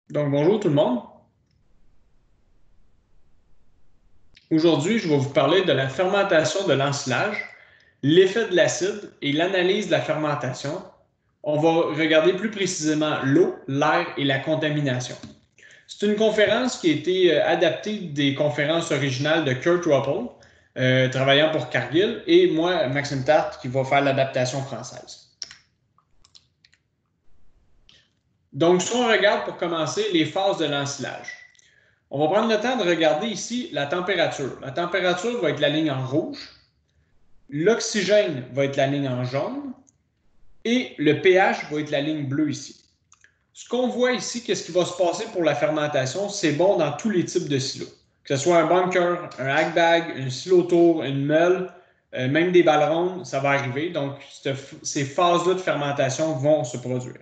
Donc, bonjour tout le monde. Aujourd'hui, je vais vous parler de la fermentation de l'ensilage, l'effet de l'acide et l'analyse de la fermentation. On va regarder plus précisément l'eau, l'air et la contamination. C'est une conférence qui a été adaptée des conférences originales de Kurt Ruppel, travaillant pour Cargill, et moi, Maxime Tarte, qui va faire l'adaptation française. Donc, si on regarde pour commencer les phases de l'ensilage, on va prendre le temps de regarder ici la température. La température va être la ligne en rouge, l'oxygène va être la ligne en jaune et le pH va être la ligne bleue ici. Ce qu'on voit ici, qu'est-ce qui va se passer pour la fermentation, c'est bon dans tous les types de silos. Que ce soit un bunker, un hack bag, un silo tour, une meule, même des ballons, ça va arriver. Donc, ces phases-là de fermentation vont se produire.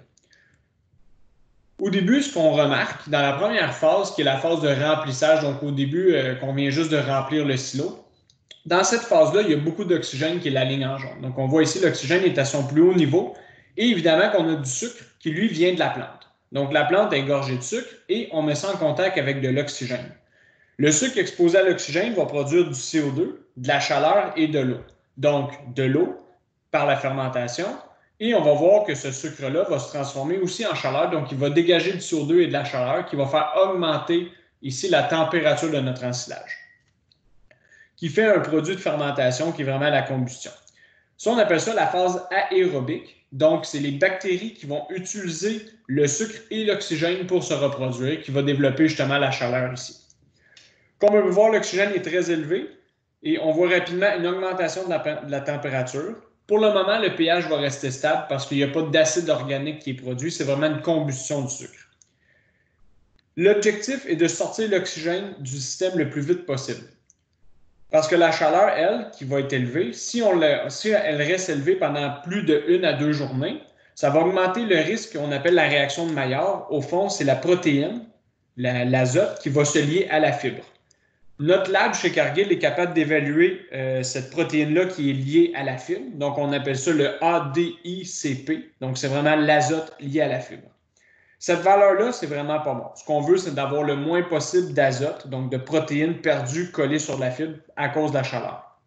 Au début, ce qu'on remarque, dans la première phase, qui est la phase de remplissage, donc au début, qu'on vient juste de remplir le silo, dans cette phase-là, il y a beaucoup d'oxygène qui est la ligne en jaune. Donc, on voit ici, l'oxygène est à son plus haut niveau. Et évidemment qu'on a du sucre qui, lui, vient de la plante. Donc, la plante est gorgée de sucre et on met ça en contact avec de l'oxygène. Le sucre exposé à l'oxygène va produire du CO2, de la chaleur et de l'eau. Donc, de l'eau par la fermentation. Et on va voir que ce sucre-là va se transformer aussi en chaleur. Donc, il va dégager du CO2 et de la chaleur qui va faire augmenter ici la température de notre ensilage, qui fait un produit de fermentation qui est vraiment la combustion. Ça, on appelle ça la phase aérobique. Donc, c'est les bactéries qui vont utiliser le sucre et l'oxygène pour se reproduire, qui va développer justement la chaleur ici. Comme on peut voir, l'oxygène est très élevé et on voit rapidement une augmentation de la température. Pour le moment, le pH va rester stable parce qu'il n'y a pas d'acide organique qui est produit. C'est vraiment une combustion du sucre. L'objectif est de sortir l'oxygène du système le plus vite possible. Parce que la chaleur, elle, qui va être élevée, si elle reste élevée pendant plus de 1 à 2 journées, ça va augmenter le risque qu'on appelle la réaction de Maillard. Au fond, c'est la protéine, l'azote, qui va se lier à la fibre. Notre lab chez Cargill est capable d'évaluer cette protéine-là qui est liée à la fibre. Donc, on appelle ça le ADICP. Donc, c'est vraiment l'azote lié à la fibre. Cette valeur-là, c'est vraiment pas bon. Ce qu'on veut, c'est d'avoir le moins possible d'azote, donc de protéines perdues collées sur la fibre à cause de la chaleur.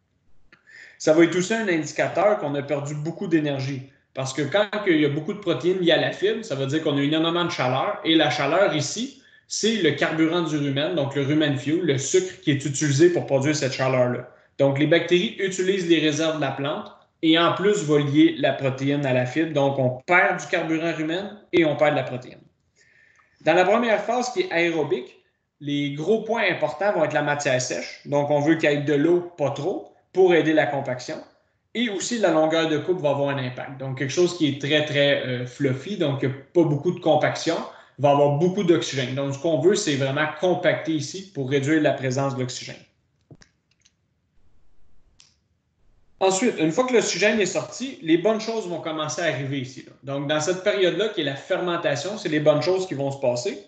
Ça va être aussi un indicateur qu'on a perdu beaucoup d'énergie. Parce que quand il y a beaucoup de protéines liées à la fibre, ça veut dire qu'on a énormément de chaleur. Et la chaleur ici, c'est le carburant du rumen, donc le rumen fuel, le sucre qui est utilisé pour produire cette chaleur-là. Donc, les bactéries utilisent les réserves de la plante et en plus va lier la protéine à la fibre. Donc, on perd du carburant rumen et on perd de la protéine. Dans la première phase qui est aérobique, les gros points importants vont être la matière sèche. Donc, on veut qu'il y ait de l'eau, pas trop, pour aider la compaction. Et aussi, la longueur de coupe va avoir un impact. Donc, quelque chose qui est très, très fluffy, donc pas beaucoup de compaction, va avoir beaucoup d'oxygène. Donc, ce qu'on veut, c'est vraiment compacter ici pour réduire la présence de l'oxygène. Ensuite, une fois que l'oxygène est sorti, les bonnes choses vont commencer à arriver ici. Donc, dans cette période-là, qui est la fermentation, c'est les bonnes choses qui vont se passer.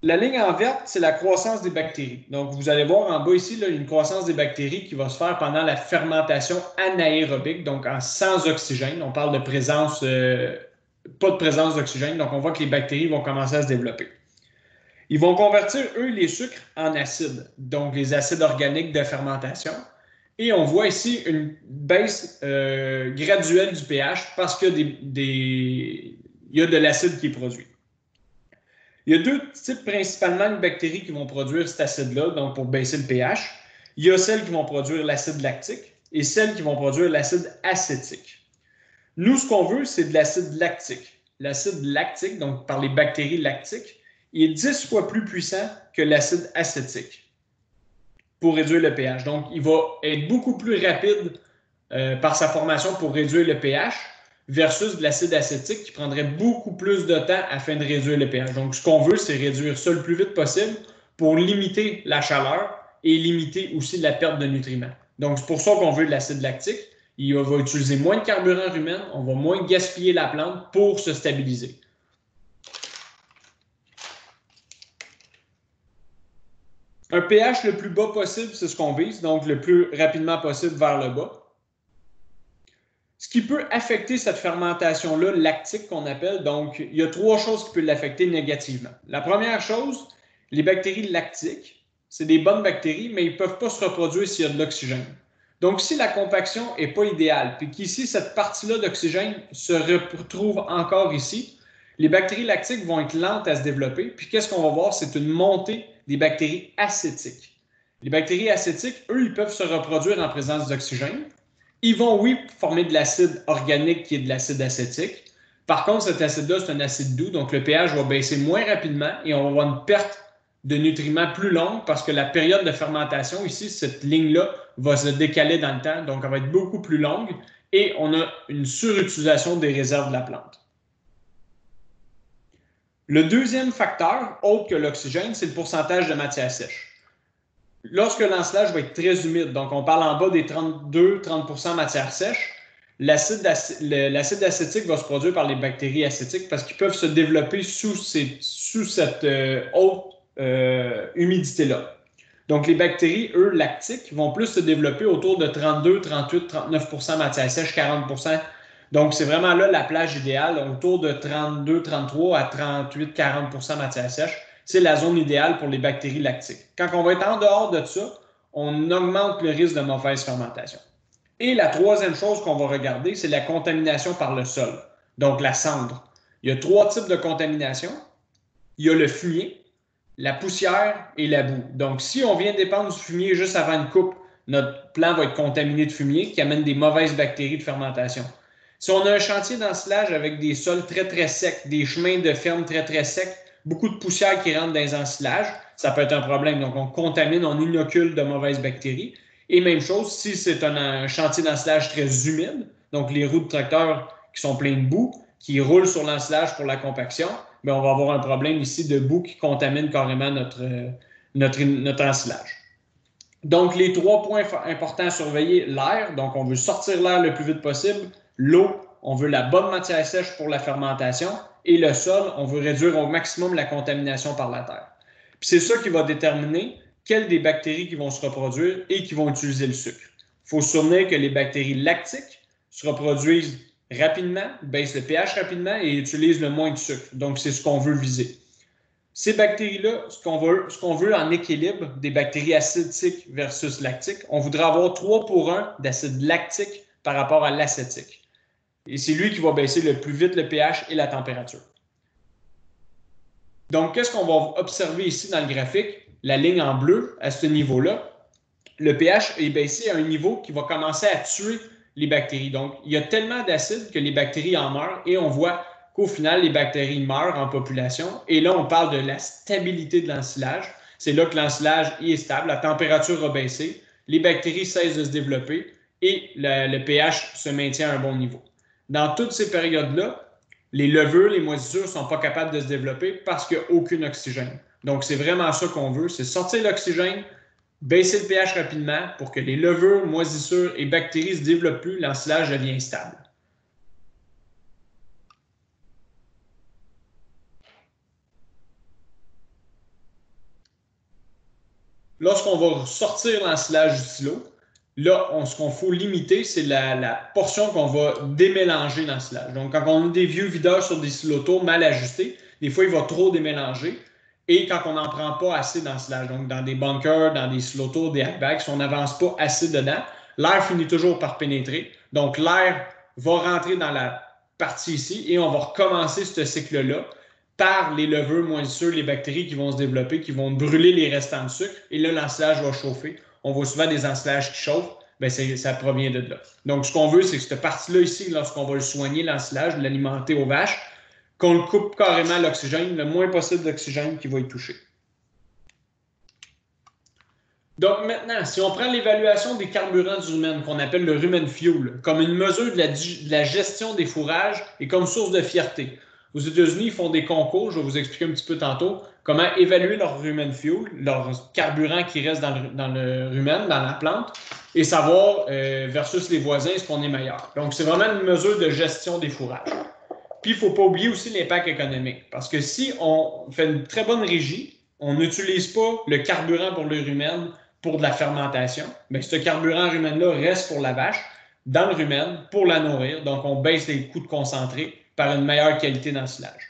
La ligne en verte, c'est la croissance des bactéries. Donc, vous allez voir en bas ici, là, une croissance des bactéries qui va se faire pendant la fermentation anaérobique, donc sans oxygène. On parle de présence, pas de présence d'oxygène. Donc, on voit que les bactéries vont commencer à se développer. Ils vont convertir, eux, les sucres en acides, donc les acides organiques de fermentation. Et on voit ici une baisse graduelle du pH parce qu'il y a de l'acide qui est produit. Il y a deux types principalement de bactéries qui vont produire cet acide-là, donc pour baisser le pH. Il y a celles qui vont produire l'acide lactique et celles qui vont produire l'acide acétique. Nous, ce qu'on veut, c'est de l'acide lactique. L'acide lactique, donc par les bactéries lactiques, il est 10 fois plus puissant que l'acide acétique pour réduire le pH. Donc, il va être beaucoup plus rapide par sa formation pour réduire le pH versus de l'acide acétique qui prendrait beaucoup plus de temps afin de réduire le pH. Donc, ce qu'on veut, c'est réduire ça le plus vite possible pour limiter la chaleur et limiter aussi la perte de nutriments. Donc, c'est pour ça qu'on veut de l'acide lactique. Il va utiliser moins de carburant humain, on va moins gaspiller la plante pour se stabiliser. Un pH le plus bas possible, c'est ce qu'on vise, donc le plus rapidement possible vers le bas. Ce qui peut affecter cette fermentation-là, lactique qu'on appelle, donc il y a 3 choses qui peuvent l'affecter négativement. La première chose, les bactéries lactiques, c'est des bonnes bactéries, mais ils ne peuvent pas se reproduire s'il y a de l'oxygène. Donc, si la compaction n'est pas idéale, puis qu'ici, cette partie-là d'oxygène se retrouve encore ici, les bactéries lactiques vont être lentes à se développer. Puis, qu'est-ce qu'on va voir? C'est une montée des bactéries acétiques. Les bactéries acétiques, eux, ils peuvent se reproduire en présence d'oxygène. Ils vont, oui, former de l'acide organique qui est de l'acide acétique. Par contre, cet acide-là, c'est un acide doux, donc le pH va baisser moins rapidement et on va avoir une perte de nutriments plus longue parce que la période de fermentation, ici, cette ligne-là, va se décaler dans le temps, donc elle va être beaucoup plus longue et on a une surutilisation des réserves de la plante. Le deuxième facteur, autre que l'oxygène, c'est le pourcentage de matière sèche. Lorsque l'ensilage va être très humide, donc on parle en bas des 32-30% matière sèche, l'acide acétique va se produire par les bactéries acétiques parce qu'ils peuvent se développer sous cette haute humidité-là. Donc, les bactéries, eux, lactiques, vont plus se développer autour de 32, 38, 39% matière sèche, 40%. Donc, c'est vraiment là la plage idéale, autour de 32, 33 à 38, 40% matière sèche. C'est la zone idéale pour les bactéries lactiques. Quand on va être en dehors de ça, on augmente le risque de mauvaise fermentation. Et la troisième chose qu'on va regarder, c'est la contamination par le sol, donc la cendre. Il y a 3 types de contamination. Il y a le fumier, la poussière et la boue. Donc, si on vient dépendre du fumier juste avant une coupe, notre plant va être contaminé de fumier qui amène des mauvaises bactéries de fermentation. Si on a un chantier d'ensilage avec des sols très, très secs, des chemins de ferme très, très secs, beaucoup de poussière qui rentre dans les ensilages, ça peut être un problème. Donc, on contamine, on inocule de mauvaises bactéries. Et même chose, si c'est un chantier d'ensilage très humide, donc les roues de tracteur qui sont pleines de boue, qui roulent sur l'ensilage pour la compaction, bien, on va avoir un problème ici de boue qui contamine carrément notre ensilage. Donc, les 3 points importants à surveiller, l'air, donc on veut sortir l'air le plus vite possible, l'eau, on veut la bonne matière sèche pour la fermentation, et le sol, on veut réduire au maximum la contamination par la terre. Puis c'est ça qui va déterminer quelles des bactéries qui vont se reproduire et qui vont utiliser le sucre. Il faut se souvenir que les bactéries lactiques se reproduisent rapidement, baissent le pH rapidement et utilisent le moins de sucre. Donc, c'est ce qu'on veut viser. Ces bactéries-là, ce qu'on veut en équilibre, des bactéries acétiques versus lactiques, on voudrait avoir 3 pour 1 d'acide lactique par rapport à l'acétique. Et c'est lui qui va baisser le plus vite le pH et la température. Donc, qu'est-ce qu'on va observer ici dans le graphique? La ligne en bleu, à ce niveau-là, le pH est baissé à un niveau qui va commencer à tuer les bactéries. Donc, il y a tellement d'acide que les bactéries en meurent et on voit qu'au final, les bactéries meurent en population. Et là, on parle de la stabilité de l'ensilage. C'est là que l'ensilage est stable, la température a baissé, les bactéries cessent de se développer et le pH se maintient à un bon niveau. Dans toutes ces périodes-là, les levures, les moisissures ne sont pas capables de se développer parce qu'il n'y a aucun oxygène. Donc, c'est vraiment ça qu'on veut, c'est sortir l'oxygène, baisser le pH rapidement pour que les levures, moisissures et bactéries ne se développent plus, l'ensilage devient stable. Lorsqu'on va sortir l'ensilage du silo, là, ce qu'on faut limiter, c'est la portion qu'on va démélanger dans l'ensilage. Donc, quand on a des vieux videurs sur des silotos mal ajustés, des fois, il va trop démélanger. Et quand on n'en prend pas assez dans l'ensilage, donc dans des bunkers, dans des silotos, des hackbags, si on n'avance pas assez dedans, l'air finit toujours par pénétrer. Donc, l'air va rentrer dans la partie ici et on va recommencer ce cycle-là par les levures, moisissures, les bactéries qui vont se développer, qui vont brûler les restants de sucre. Et là, l'ensilage va chauffer. On voit souvent des ensilages qui chauffent. Bien, ça provient de là. Donc, ce qu'on veut, c'est que cette partie-là ici, lorsqu'on va le soigner, l'ensilage, l'alimenter aux vaches, qu'on le coupe carrément l'oxygène, le moins possible d'oxygène qui va y toucher. Donc maintenant, si on prend l'évaluation des carburants du rumen, qu'on appelle le rumen fuel, comme une mesure de la gestion des fourrages et comme source de fierté. Aux États-Unis, ils font des concours, je vais vous expliquer un petit peu tantôt, comment évaluer leur rumen fuel, leur carburant qui reste dans le rumen, dans la plante, et savoir versus les voisins, est-ce qu'on est meilleur. Donc, c'est vraiment une mesure de gestion des fourrages. Puis, il ne faut pas oublier aussi l'impact économique. Parce que si on fait une très bonne régie, on n'utilise pas le carburant pour le rumen pour de la fermentation, bien, ce carburant rumen-là reste pour la vache, dans le rumen pour la nourrir. Donc, on baisse les coûts de concentré par une meilleure qualité d'ensilage.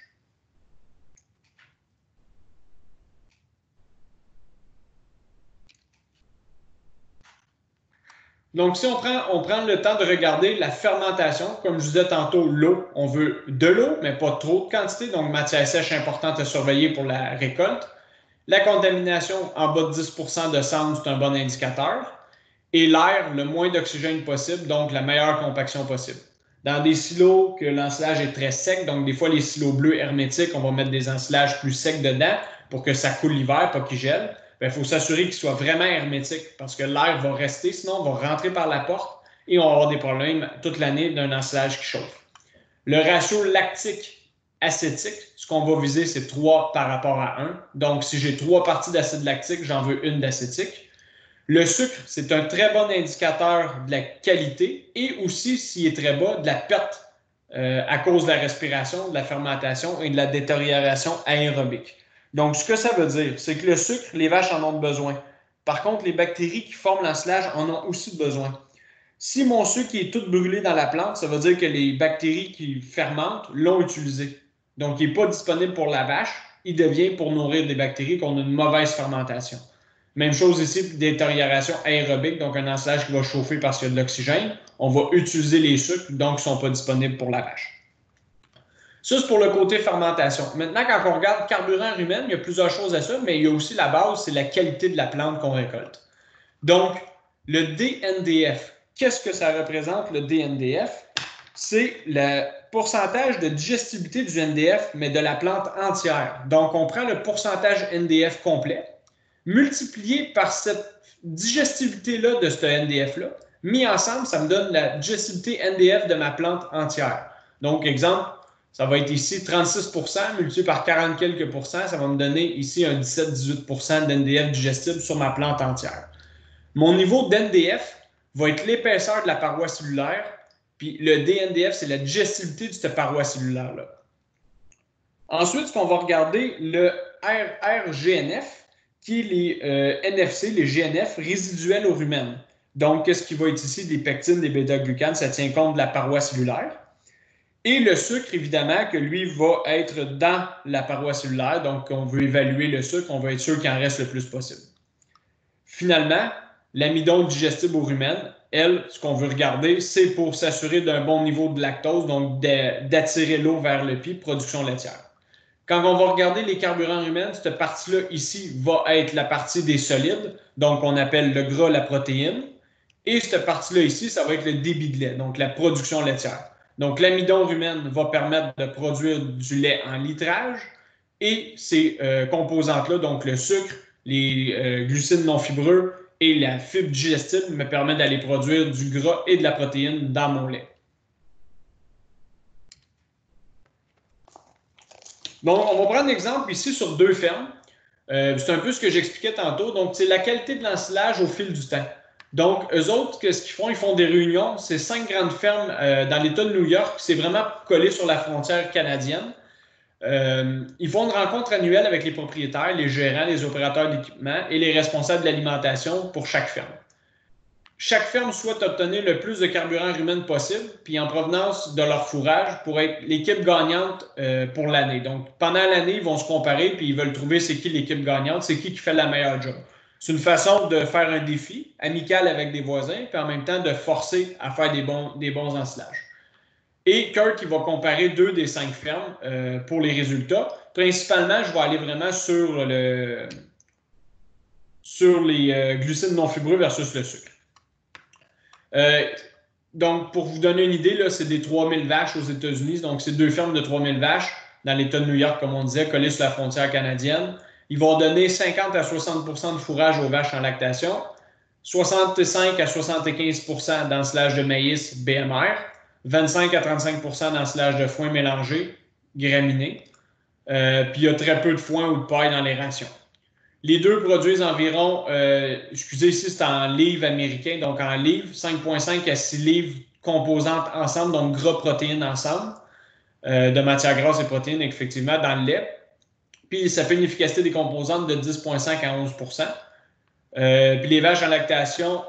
Donc, si on prend le temps de regarder la fermentation, comme je disais tantôt, l'eau, on veut de l'eau, mais pas trop de quantité, donc matière sèche importante à surveiller pour la récolte. La contamination en bas de 10% de cendre, c'est un bon indicateur. Et l'air, le moins d'oxygène possible, donc la meilleure compaction possible. Dans des silos que l'ensilage est très sec, donc des fois les silos bleus hermétiques, on va mettre des ensilages plus secs dedans pour que ça coule l'hiver, pas qu'il gèle. Il faut s'assurer qu'il soit vraiment hermétique parce que l'air va rester, sinon on va rentrer par la porte et on va avoir des problèmes toute l'année d'un ensilage qui chauffe. Le ratio lactique-acétique, ce qu'on va viser, c'est 3 par rapport à 1. Donc, si j'ai 3 parties d'acide lactique, j'en veux une d'acétique. Le sucre, c'est un très bon indicateur de la qualité et aussi, s'il est très bas, de la perte à cause de la respiration, de la fermentation et de la détérioration aérobique. Donc, ce que ça veut dire, c'est que le sucre, les vaches en ont besoin. Par contre, les bactéries qui forment l'ensilage en ont aussi besoin. Si mon sucre est tout brûlé dans la plante, ça veut dire que les bactéries qui fermentent l'ont utilisé. Donc, il n'est pas disponible pour la vache, il devient pour nourrir des bactéries qui ont une mauvaise fermentation. Même chose ici, détérioration aérobique, donc un ensilage qui va chauffer parce qu'il y a de l'oxygène. On va utiliser les sucres, donc qui ne sont pas disponibles pour la vache. Ça, c'est pour le côté fermentation. Maintenant, quand on regarde carburant rumen, il y a plusieurs choses à ça, mais il y a aussi la base, c'est la qualité de la plante qu'on récolte. Donc, le DNDF, qu'est-ce que ça représente, le DNDF? C'est le pourcentage de digestibilité du NDF, mais de la plante entière. Donc, on prend le pourcentage NDF complet, multiplié par cette digestibilité-là de ce NDF-là, mis ensemble, ça me donne la digestibilité NDF de ma plante entière. Donc, exemple, ça va être ici 36% multiplié par 40 quelques pourcents, ça va me donner ici un 17-18% d'NDF digestible sur ma plante entière. Mon niveau d'NDF va être l'épaisseur de la paroi cellulaire, puis le DNDF, c'est la digestibilité de cette paroi cellulaire-là. Ensuite, ce qu'on va regarder, le RGNF, qui est les NFC, les GNF résiduels au rumen. Donc, qu'est-ce qui va être ici? Des pectines, des bêta-glucanes, ça tient compte de la paroi cellulaire. Et le sucre, évidemment, que lui va être dans la paroi cellulaire. Donc, on veut évaluer le sucre, on veut être sûr qu'il en reste le plus possible. Finalement, l'amidon digestible au rumen, elle, ce qu'on veut regarder, c'est pour s'assurer d'un bon niveau de lactose, donc d'attirer l'eau vers le pied, production laitière. Quand on va regarder les carburants rumen, cette partie-là ici va être la partie des solides, donc on appelle le gras, la protéine. Et cette partie-là ici, ça va être le débit de lait, donc la production laitière. Donc l'amidon rumen va permettre de produire du lait en litrage et ces composantes-là, donc le sucre, les glucides non fibreux et la fibre digestive me permettent d'aller produire du gras et de la protéine dans mon lait. Donc, on va prendre l'exemple ici sur 2 fermes. C'est un peu ce que j'expliquais tantôt. Donc, c'est la qualité de l'ensilage au fil du temps. Donc, eux autres, qu'est-ce qu'ils font? Ils font des réunions. C'est 5 grandes fermes dans l'État de New York. C'est vraiment collé sur la frontière canadienne. Ils font une rencontre annuelle avec les propriétaires, les gérants, les opérateurs d'équipement et les responsables de l'alimentation pour chaque ferme. Chaque ferme souhaite obtenir le plus de carburant rumen possible, puis en provenance de leur fourrage pour être l'équipe gagnante pour l'année. Donc, pendant l'année, ils vont se comparer, puis ils veulent trouver c'est qui l'équipe gagnante, c'est qui fait la meilleure job. C'est une façon de faire un défi amical avec des voisins, puis en même temps de forcer à faire des bons ensilages. Et Kurt, il va comparer 2 des 5 fermes pour les résultats. Principalement, je vais aller vraiment sur les glucides non fibreux versus le sucre. Donc, pour vous donner une idée, c'est des 3000 vaches aux États-Unis. Donc, c'est 2 fermes de 3000 vaches dans l'État de New York, comme on disait, collées sur la frontière canadienne. Ils vont donner 50 à 60 % de fourrage aux vaches en lactation, 65 à 75 % d'ensilage de maïs BMR, 25 à 35 % d'ensilage de foin mélangé, graminé. Puis, il y a très peu de foin ou de paille dans les rations. Les deux produisent environ, ici c'est en livres américains, donc en livres, 5,5 à 6 livres composantes ensemble, donc gras, protéines ensemble, de matières grasses et protéines, effectivement, dans le lait. Puis ça fait une efficacité des composantes de 10,5 à 11 %. Puis les vaches en lactation,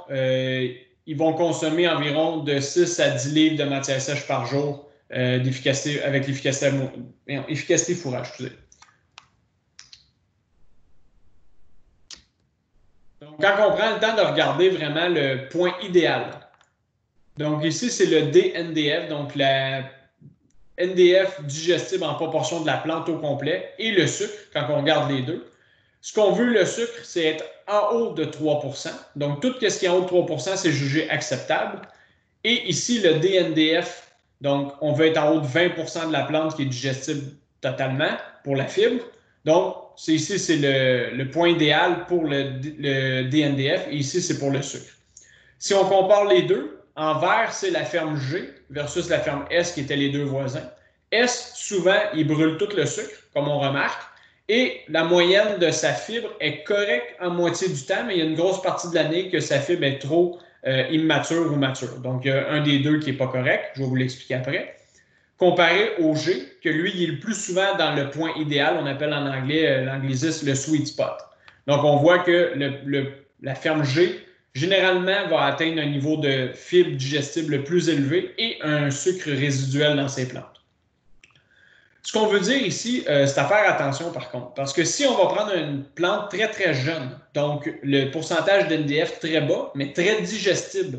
ils vont consommer environ de 6 à 10 livres de matière sèche par jour d'efficacité avec efficacité fourrage. Excusez. Donc, quand on prend le temps de regarder vraiment le point idéal, donc ici, c'est le DNDF, donc la NDF digestible en proportion de la plante au complet, et le sucre, quand on regarde les deux. Ce qu'on veut, le sucre, c'est être en haut de 3%. Donc, tout ce qui est en haut de 3%, c'est jugé acceptable. Et ici, le DNDF, donc, on veut être en haut de 20% de la plante qui est digestible totalement pour la fibre. Donc, ici, c'est le point idéal pour le DNDF et ici, c'est pour le sucre. Si on compare les deux, en vert, c'est la ferme G versus la ferme S qui étaient les deux voisins. S, souvent, il brûle tout le sucre, comme on remarque, et la moyenne de sa fibre est correcte en moitié du temps, mais il y a une grosse partie de l'année que sa fibre est trop immature ou mature. Donc, il y a un des deux qui n'est pas correct, je vais vous l'expliquer après. Comparé au G, que lui, il est le plus souvent dans le point idéal, on appelle en anglais, l'anglicisme, le sweet spot. Donc, on voit que la ferme G, généralement, va atteindre un niveau de fibre digestible plus élevé et un sucre résiduel dans ses plantes. Ce qu'on veut dire ici, c'est à faire attention par contre, parce que si on va prendre une plante très très jeune, donc le pourcentage d'NDF très bas, mais très digestible,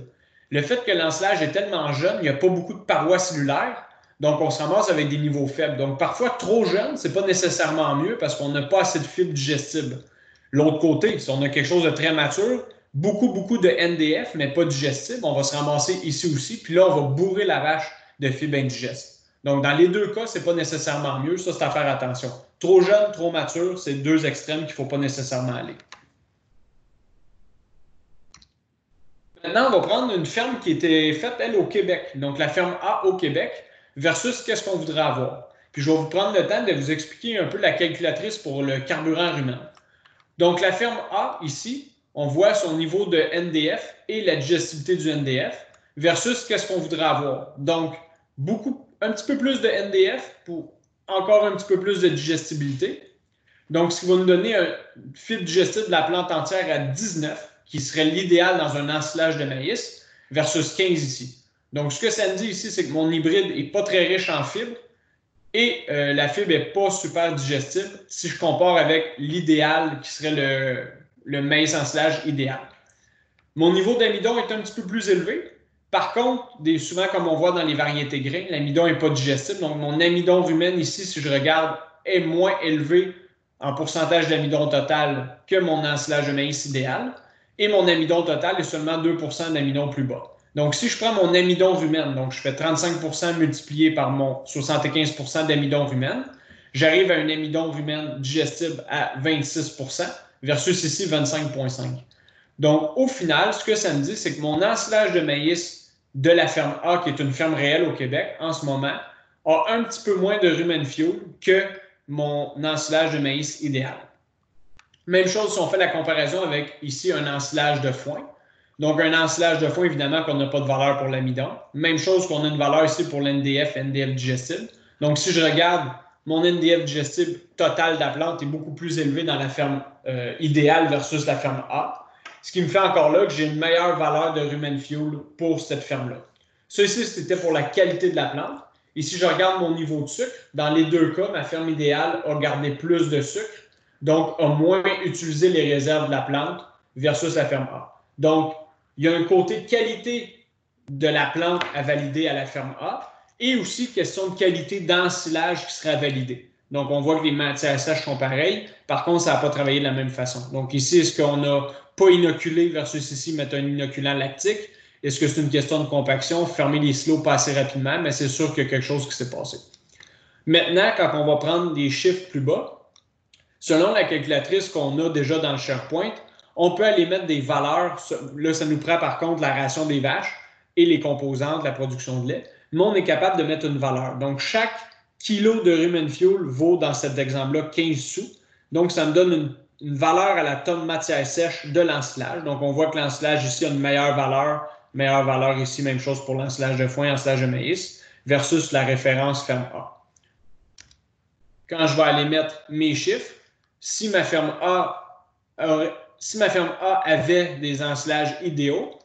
le fait que l'ensilage est tellement jeune, il n'y a pas beaucoup de parois cellulaires, donc on se ramasse avec des niveaux faibles. Donc parfois trop jeune, c'est pas nécessairement mieux parce qu'on n'a pas assez de fibres digestibles. L'autre côté, si on a quelque chose de très mature, beaucoup de NDF, mais pas digestible, on va se ramasser ici aussi, puis là on va bourrer la vache de fibres indigestes. Donc, dans les deux cas, ce n'est pas nécessairement mieux. Ça, c'est à faire attention. Trop jeune, trop mature, c'est deux extrêmes qu'il ne faut pas nécessairement aller. Maintenant, on va prendre une ferme qui était faite, elle, au Québec. Donc, la ferme A au Québec versus qu'est-ce qu'on voudrait avoir. Puis, je vais vous prendre le temps de vous expliquer un peu la calculatrice pour le carburant rumen. Donc, la ferme A, ici, on voit son niveau de NDF et la digestibilité du NDF versus qu'est-ce qu'on voudrait avoir. Donc, un petit peu plus de NDF pour encore un petit peu plus de digestibilité. Donc, ce qui va nous donner un fibre digestive de la plante entière à 19, qui serait l'idéal dans un ensilage de maïs, versus 15 ici. Donc, ce que ça me dit ici, c'est que mon hybride n'est pas très riche en fibres et la fibre n'est pas super digestible si je compare avec l'idéal qui serait le maïs ensilage idéal. Mon niveau d'amidon est un petit peu plus élevé. Par contre, souvent, comme on voit dans les variétés grains, l'amidon n'est pas digestible. Donc, mon amidon rumen ici, si je regarde, est moins élevé en pourcentage d'amidon total que mon ensilage de maïs idéal. Et mon amidon total est seulement 2% d'amidon plus bas. Donc, si je prends mon amidon rumen, donc je fais 35% multiplié par mon 75% d'amidon rumen, j'arrive à un amidon rumen digestible à 26% versus ici 25,5%. Donc, au final, ce que ça me dit, c'est que mon ensilage de maïs de la ferme A, qui est une ferme réelle au Québec en ce moment, a un petit peu moins de rumen fuel que mon ensilage de maïs idéal. Même chose si on fait la comparaison avec ici un ensilage de foin. Donc, un ensilage de foin, évidemment, qu'on n'a pas de valeur pour l'amidon. Même chose qu'on a une valeur ici pour l'NDF, NDF digestible. Donc, si je regarde mon NDF digestible total de la plante est beaucoup plus élevé dans la ferme idéale versus la ferme A. Ce qui me fait encore là que j'ai une meilleure valeur de rumen fuel pour cette ferme-là. Ça ici, c'était pour la qualité de la plante. Et si je regarde mon niveau de sucre, dans les deux cas, ma ferme idéale a gardé plus de sucre, donc a moins utilisé les réserves de la plante versus la ferme A. Donc, il y a un côté qualité de la plante à valider à la ferme A et aussi question de qualité d'ensilage qui sera validée. Donc, on voit que les matières sèches sont pareilles. Par contre, ça n'a pas travaillé de la même façon. Donc, ici, est-ce qu'on n'a pas inoculé versus ici, mettre un inoculant lactique? Est-ce que c'est une question de compaction? Fermer les silos pas assez rapidement, mais c'est sûr qu'il y a quelque chose qui s'est passé. Maintenant, quand on va prendre des chiffres plus bas, selon la calculatrice qu'on a déjà dans le SharePoint, on peut aller mettre des valeurs. Là, ça nous prend par contre la ration des vaches et les composantes de la production de lait. Mais on est capable de mettre une valeur. Donc, chaque kilo de rumen fuel vaut, dans cet exemple-là, 15 sous. Donc, ça me donne une valeur à la tonne matière sèche de l'ensilage. Donc, on voit que l'ensilage ici a une meilleure valeur ici, même chose pour l'ensilage de foin, l'ensilage de maïs, versus la référence ferme A. Quand je vais aller mettre mes chiffres, si ma ferme A avait des ensilages idéaux,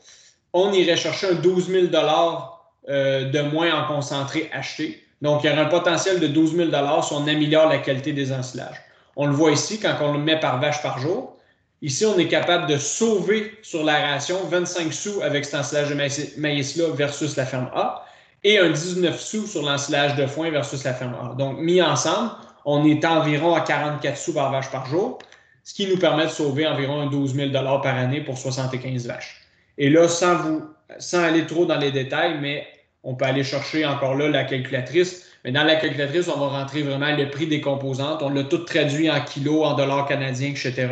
on irait chercher un 12 000 de moins en concentré acheté. Donc, il y aurait un potentiel de 12 000 si on améliore la qualité des ensilages. On le voit ici quand on le met par vache par jour. Ici, on est capable de sauver sur la ration 25 sous avec cet ensilage de maïs-là versus la ferme A et un 19 sous sur l'ensilage de foin versus la ferme A. Donc, mis ensemble, on est environ à 44 sous par vache par jour, ce qui nous permet de sauver environ 12 000 par année pour 75 vaches. Et là, sans aller trop dans les détails, mais on peut aller chercher encore là la calculatrice. Mais dans la calculatrice, on va rentrer vraiment le prix des composantes. On l'a tout traduit en kilos, en dollars canadiens, etc.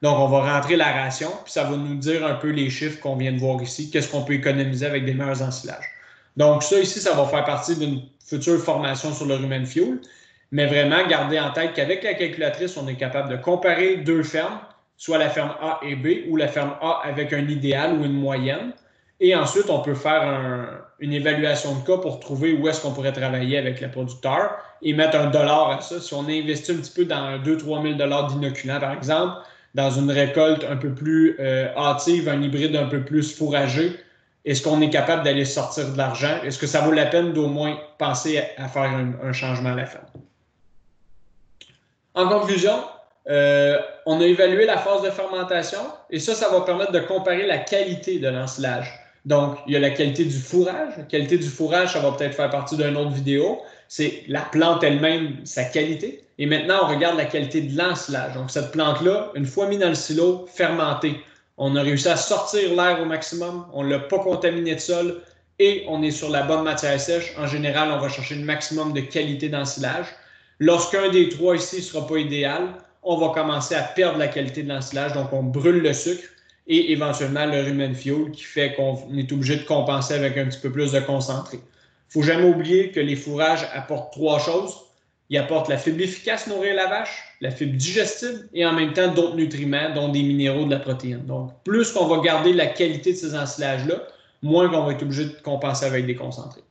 Donc, on va rentrer la ration, puis ça va nous dire un peu les chiffres qu'on vient de voir ici, qu'est-ce qu'on peut économiser avec des meilleurs ensilages. Donc, ça ici, ça va faire partie d'une future formation sur le rumen fuel. Mais vraiment, gardez en tête qu'avec la calculatrice, on est capable de comparer deux fermes, soit la ferme A et B, ou la ferme A avec un idéal ou une moyenne. Et ensuite, on peut faire une évaluation de cas pour trouver où est-ce qu'on pourrait travailler avec le producteur et mettre un dollar à ça. Si on investit un petit peu dans 2-3 000 d'inoculant, par exemple, dans une récolte un peu plus hâtive, un hybride un peu plus fourragé, est-ce qu'on est capable d'aller sortir de l'argent? Est-ce que ça vaut la peine d'au moins penser à faire un changement à la ferme? En conclusion, on a évalué la phase de fermentation et ça va permettre de comparer la qualité de l'ensilage. Donc, il y a la qualité du fourrage. La qualité du fourrage, ça va peut-être faire partie d'une autre vidéo. C'est la plante elle-même, sa qualité. Et maintenant, on regarde la qualité de l'ensilage. Donc, cette plante-là, une fois mise dans le silo, fermentée, on a réussi à sortir l'air au maximum, on ne l'a pas contaminé de sol et on est sur la bonne matière sèche. En général, on va chercher le maximum de qualité d'ensilage. Lorsqu'un des trois ici ne sera pas idéal, on va commencer à perdre la qualité de l'ensilage. Donc, on brûle le sucre et éventuellement le rumen fuel qui fait qu'on est obligé de compenser avec un petit peu plus de concentré. Il ne faut jamais oublier que les fourrages apportent trois choses. Ils apportent la fibre efficace nourrir la vache, la fibre digestible et en même temps d'autres nutriments, dont des minéraux, de la protéine. Donc, plus qu'on va garder la qualité de ces ensilages-là, moins qu'on va être obligé de compenser avec des concentrés.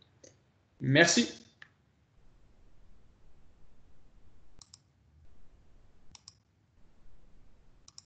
Merci.